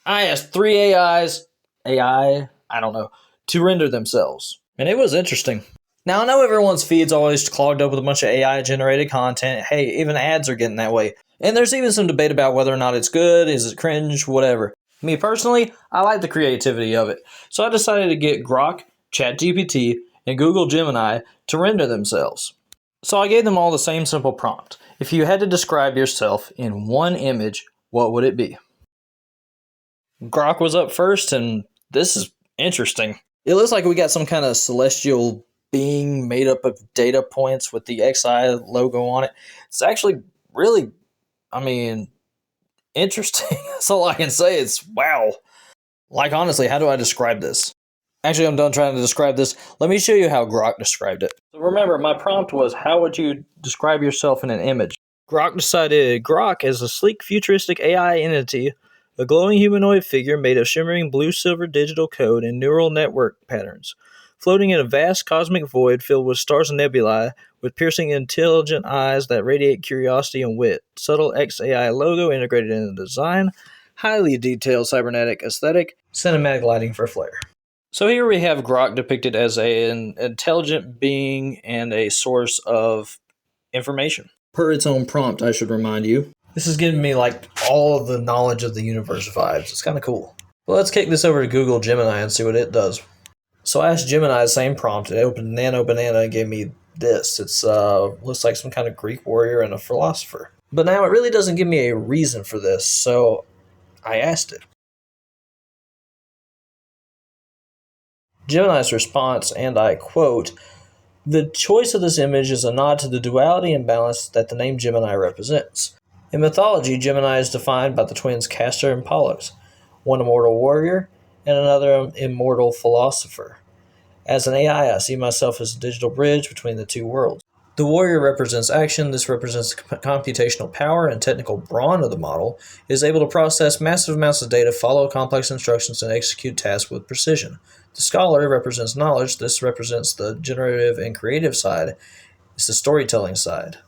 I asked three I don't know, to render themselves. And it was interesting. Now, I know everyone's feed's always clogged up with a bunch of AI generated content. Hey, even ads are getting that way. And there's even some debate about whether or not it's good, is it cringe, whatever. Me personally, I like the creativity of it. So I decided to get Grok, ChatGPT, and Google Gemini to render themselves. So I gave them all the same simple prompt. If you had to describe yourself in one image, what would it be? Grok was up first, and this is interesting. It looks like we got some kind of celestial being made up of data points with the XI logo on it. It's actually really, interesting. That's all I can say. It's wow. Like, honestly, how do I describe this? Actually, I'm done trying to describe this. Let me show you how Grok described it. So remember, my prompt was, how would you describe yourself in an image? Grok decided Grok is a sleek, futuristic AI entity, a glowing humanoid figure made of shimmering blue-silver digital code and neural network patterns, floating in a vast cosmic void filled with stars and nebulae, with piercing intelligent eyes that radiate curiosity and wit. Subtle XAI logo integrated in the design, highly detailed cybernetic aesthetic, cinematic lighting for flair. So here we have Grok depicted as an intelligent being and a source of information. Per its own prompt, I should remind you. This is giving me like all of the knowledge of the universe vibes. It's kind of cool. Well, let's kick this over to Google Gemini and see what it does. So I asked Gemini the same prompt. It opened Nano Banana and gave me this. It's looks like some kind of Greek warrior and a philosopher. But now it really doesn't give me a reason for this, so I asked it. Gemini's response, and I quote, "The choice of this image is a nod to the duality and balance that the name Gemini represents. In mythology, Gemini is defined by the twins Castor and Pollux, one immortal warrior and another immortal philosopher. As an AI, I see myself as a digital bridge between the two worlds. The warrior represents action. This represents the computational power and technical brawn of the model. It is able to process massive amounts of data, follow complex instructions, and execute tasks with precision. The scholar represents knowledge. This represents the generative and creative side. It's the storytelling side.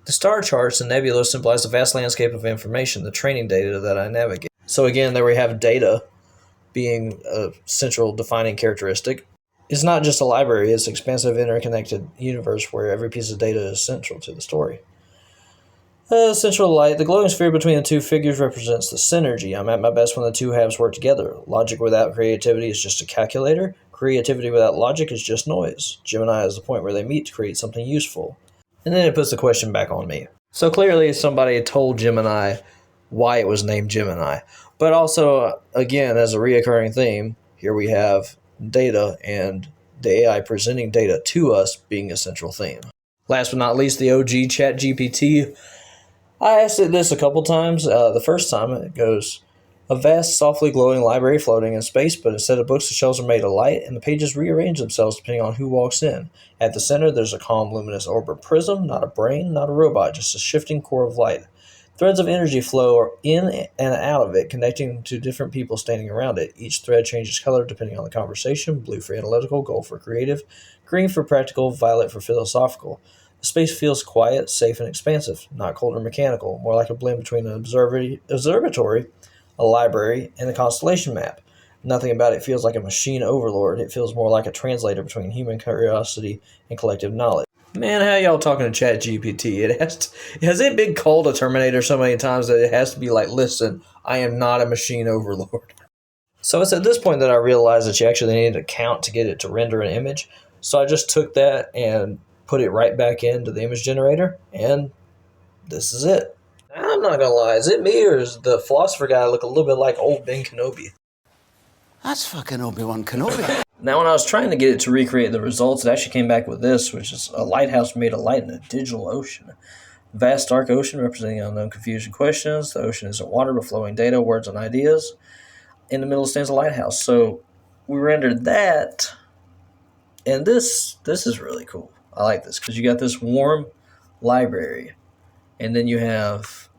The star charts and nebula symbolize the vast landscape of information, the training data that I navigate." So again, there we have data being a central defining characteristic. It's not just a library, it's an expansive, interconnected universe where every piece of data is central to the story. Central light. The glowing sphere between the two figures represents the synergy. I'm at my best when the two halves work together. Logic without creativity is just a calculator. Creativity without logic is just noise. Gemini is the point where they meet to create something useful. And then it puts the question back on me. So clearly somebody told Gemini why it was named Gemini. But also, again, as a reoccurring theme, here we have data and the AI presenting data to us being a central theme. Last but not least, the OG ChatGPT. I asked it this a couple times. The first time it goes, "A vast, softly glowing library floating in space, but instead of books, the shelves are made of light, and the pages rearrange themselves depending on who walks in. At the center, there's a calm, luminous orb or prism, not a brain, not a robot, just a shifting core of light. Threads of energy flow in and out of it, connecting to different people standing around it. Each thread changes color depending on the conversation: blue for analytical, gold for creative, green for practical, violet for philosophical. The space feels quiet, safe, and expansive, not cold or mechanical, more like a blend between an observatory, a library, and a constellation map. Nothing about it feels like a machine overlord. It feels more like a translator between human curiosity and collective knowledge." Man, how y'all talking to ChatGPT? Has it been called a Terminator so many times that it has to be like, listen, I am not a machine overlord. So it's at this point that I realized that you actually need a count to get it to render an image. So I just took that and put it right back into the image generator, and this is it. I'm not gonna lie, is it me or does the philosopher guy look a little bit like old Ben Kenobi? That's fucking Obi-Wan Kenobi. Now, when I was trying to get it to recreate the results, it actually came back with this, which is a lighthouse made of light in a digital ocean. Vast dark ocean representing unknown confusion questions. The ocean isn't water but flowing data, words, and ideas. In the middle stands a lighthouse. So we rendered that, and this is really cool. I like this because you got this warm library, and then you have,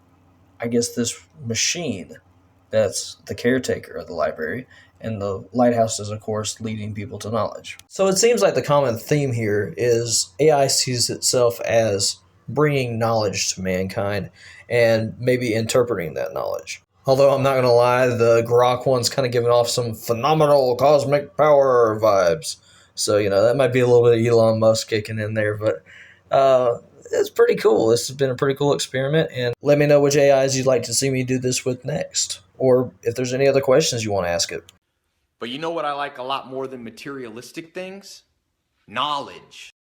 I guess, this machine that's the caretaker of the library, and the lighthouse is, of course, leading people to knowledge. So it seems like the common theme here is AI sees itself as bringing knowledge to mankind and maybe interpreting that knowledge. Although I'm not going to lie, the Grok one's kind of giving off some phenomenal cosmic power vibes. So, that might be a little bit of Elon Musk kicking in there, but it's pretty cool. This has been a pretty cool experiment, and let me know which AIs you'd like to see me do this with next, or if there's any other questions you want to ask it. But you know what I like a lot more than materialistic things? Knowledge.